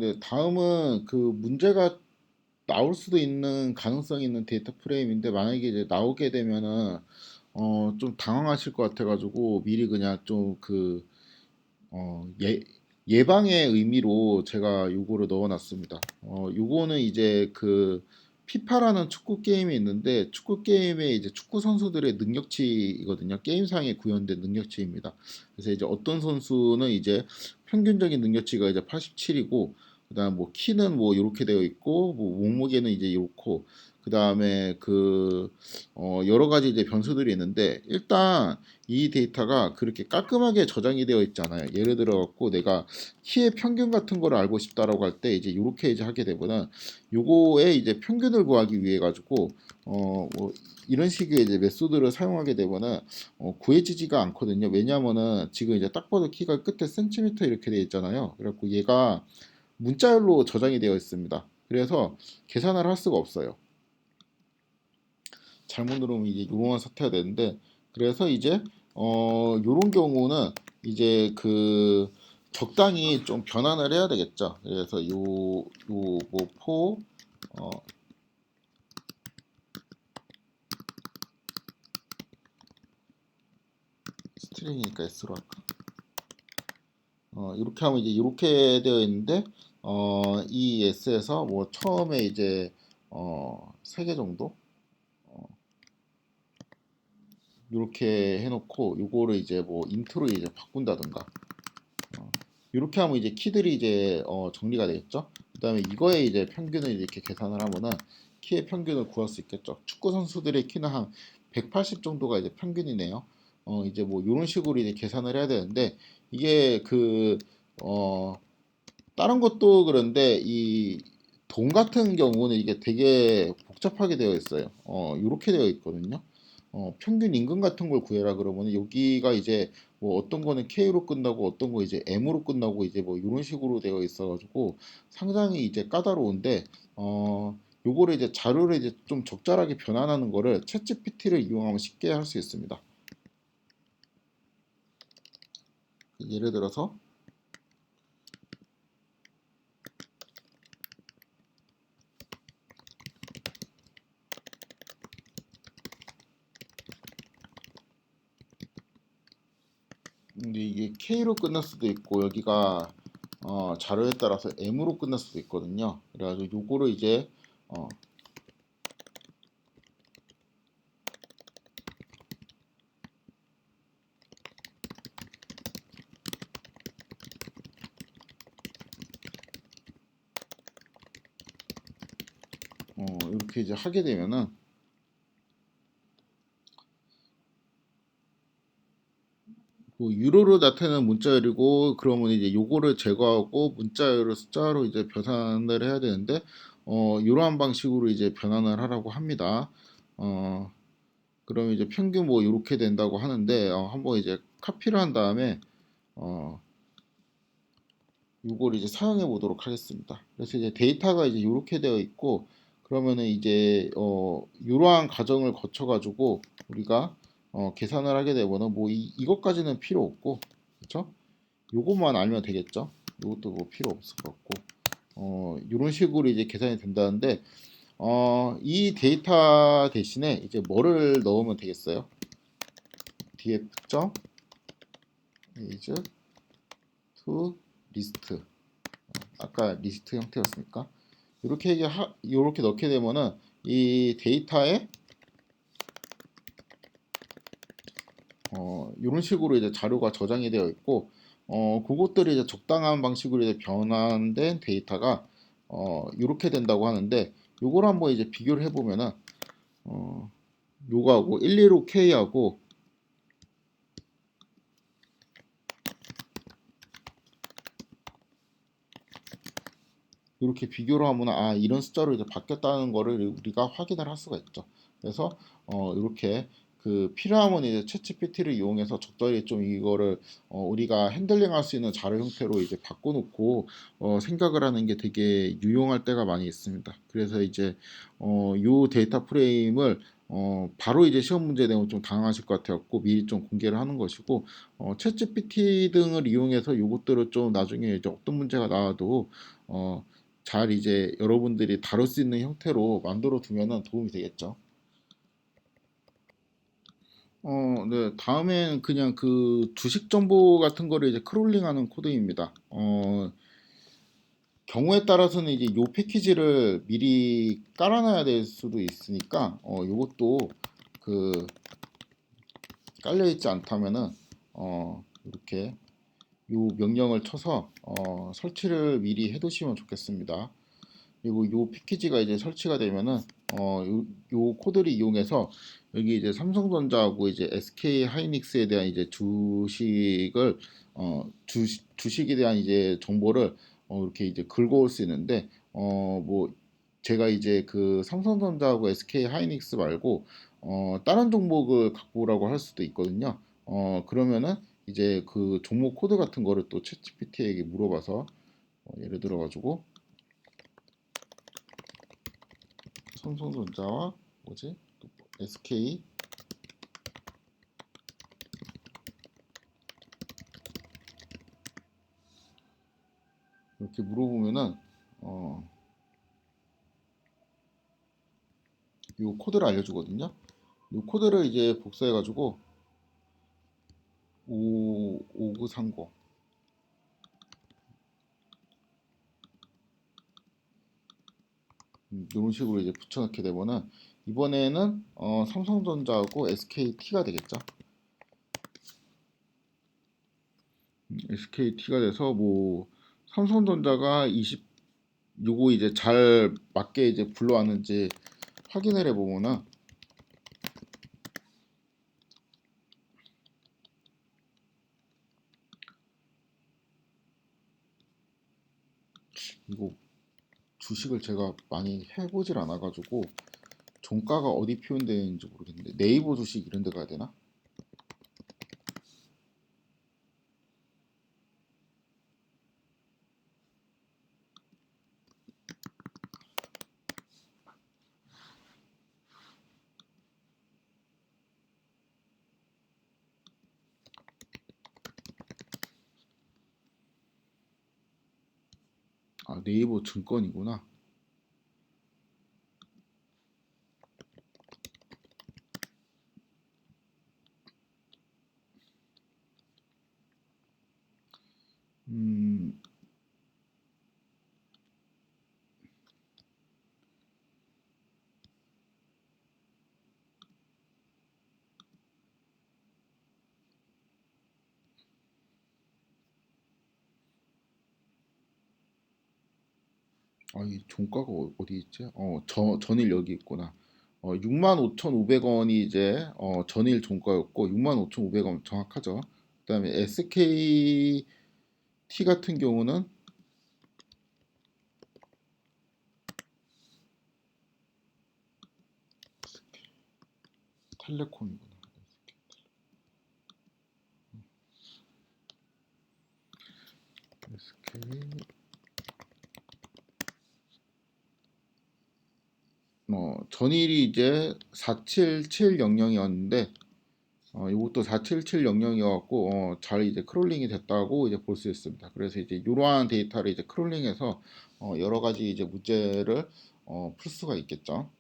네. 다음은 그 문제가 나올 수도 있는 가능성이 있는 데이터 프레임인데 만약에 이제 나오게 되면은 좀 당황하실 것 같아가지고 미리 그냥 좀 예방의 의미로 제가 요거를 넣어놨습니다. 요거는 이제 그 피파라는 축구 게임이 있는데 축구 게임에 이제 축구 선수들의 능력치이거든요. 게임상에 구현된 능력치입니다. 그래서 이제 어떤 선수는 이제 평균적인 능력치가 이제 87이고 그다음 뭐 키는 뭐 이렇게 되어 있고 뭐 몸무게는 이제 이렇고 그다음에 여러 가지 이제 변수들이 있는데 일단 이 데이터가 그렇게 깔끔하게 저장이 되어 있잖아요. 예를 들어 갖고 내가 키의 평균 같은 거를 알고 싶다라고 할 때 이제 이렇게 이제 하게 되면은 요거에 이제 평균을 구하기 위해 가지고 뭐 이런 식의 이제 메소드를 사용하게 되면은 구해지지가 않거든요. 왜냐하면은 지금 이제 딱 봐도 키가 끝에 센티미터 이렇게 되어 있잖아요. 그래갖고 얘가 문자열로 저장이 되어 있습니다. 그래서 계산을 할 수가 없어요. 잘못 누르면 이제 요런 사태가 되는데 그래서 이제 요런 경우는 이제 적당히 좀 변환을 해야 되겠죠. 그래서 요뭐포 어, 스트링이니까 S로 할까? 이렇게 하면 이제 이렇게 되어 있는데 이 S에서 뭐 처음에 이제 3개 정도 이렇게 해놓고 요거를 이제 뭐 인트로 이제 바꾼다든가 이렇게 하면 이제 키들이 이제 정리가 되겠죠. 그다음에 이거에 이제 평균을 이렇게 계산을 하면은 키의 평균을 구할 수 있겠죠. 축구 선수들의 키는 한 180 정도가 이제 평균이네요. 이제 뭐 이런 식으로 이제 계산을 해야 되는데 이게 어, 다른 것도 그런데 이 돈 같은 경우는 이게 되게 복잡하게 되어 있어요. 이렇게 되어 있거든요. 평균 임금 같은 걸 구해라 그러면 여기가 이제 뭐 어떤 거는 K로 끝나고 어떤 거 이제 M으로 끝나고 이제 뭐 이런 식으로 되어 있어가지고 상당히 이제 까다로운데 요거를 이제 자료를 이제 좀 적절하게 변환하는 거를 챗GPT를 이용하면 쉽게 할 수 있습니다. 예를 들어서 근데 이게 K로 끝날 수도 있고 여기가 자료에 따라서 M으로 끝날 수도 있거든요. 그래가지고 요거를 이제 어, 이렇게 이제 하게 되면은 유로로 나타내는 문자열이고 그러면 이제 요거를 제거하고 문자열을 숫자로 이제 변환을 해야 되는데 이러한 방식으로 이제 변환을 하라고 합니다. 어, 그럼 이제 평균 뭐 이렇게 된다고 하는데 한번 이제 카피를 한 다음에 어, 요걸 이제 사용해 보도록 하겠습니다. 그래서 이제 데이터가 이제 이렇게 되어 있고 그러면은 이제 이러한 과정을 거쳐 가지고 우리가 계산을 하게 되면은 뭐 이것까지는 필요 없고 그렇죠? 요것만 알면 되겠죠. 요것도 뭐 필요 없을 것 같고 이런 식으로 이제 계산이 된다는데 이 데이터 대신에 이제 뭐를 넣으면 되겠어요? df 점 is to list 아까 리스트 형태였으니까 이렇게 넣게 되면은 이 데이터에 이런 식으로 이제 자료가 저장이 되어 있고 그것들이 이제 적당한 방식으로 이제 변환된 데이터가 이렇게 된다고 하는데 요걸 한번 이제 비교를 해보면은 어, 요거하고 115K하고 이렇게 비교를 하면 이런 숫자로 이제 바뀌었다는 거를 우리가 확인을 할 수가 있죠. 그래서 이렇게 필요하면 이제 챗GPT를 이용해서 적절히 좀 이거를 우리가 핸들링할 수 있는 자료 형태로 이제 바꿔놓고 생각을 하는 게 되게 유용할 때가 많이 있습니다. 그래서 이제 요 데이터 프레임을 바로 이제 시험 문제 내용 좀 당황하실 것 같아갖고 미리 좀 공개를 하는 것이고, 챗GPT 등을 이용해서 요것들을 좀 나중에 이제 어떤 문제가 나와도 어, 잘 이제 여러분들이 다룰 수 있는 형태로 만들어 두면은 도움이 되겠죠. 네. 다음엔 그냥 그 주식 정보 같은 거를 이제 크롤링하는 코드입니다. 경우에 따라서는 이제 요 패키지를 미리 깔아놔야 될 수도 있으니까, 요것도 그 깔려 있지 않다면은 이렇게 요 명령을 쳐서 설치를 미리 해두시면 좋겠습니다. 그리고 요 패키지가 이제 설치가 되면은 요 코드를 이용해서 여기 이제 삼성전자하고 이제 SK 하이닉스에 대한 이제 주식을 주식에 대한 이제 정보를 이렇게 이제 긁어올 수 있는데, 뭐 제가 이제 그 삼성전자하고 SK 하이닉스 말고 다른 종목을 갖고 오라고 할 수도 있거든요. 그러면은 이제 그 종목 코드 같은 거를 또 챗GPT에게 물어봐서 예를 들어 가지고 삼성전자와 뭐지? SK 이렇게 물어보면은 어, 요 코드를 알려주거든요. 요 코드를 이제 복사해가지고 5930 이런 식으로 이제 붙여넣게 되면은 이번에는 삼성전자하고 SKT가 되겠죠. SKT가 돼서 뭐 삼성전자가 20 요거 이제 잘 맞게 이제 불러왔는지 확인을 해보면은 이거 주식을 제가 많이 해보질 않아가지고 종가가 어디 표현되어 있는지 모르겠는데 네이버 주식 이런 데 가야 되나? 아, 네이버 증권이구나. 음, 이 종가가 어디 있지? 전일 여기 있구나. 65,500원이 이제 전일 종가였고 65,500원 정확하죠. 그다음에 SKT 같은 경우는 텔레콤이구나. SK 전일이 이제 47700이었는데 이것도 47700이었고 잘 이제 크롤링이 됐다고 이제 볼 수 있습니다. 그래서 이제 이러한 데이터를 이제 크롤링해서 여러 가지 이제 문제를 풀 수가 있겠죠.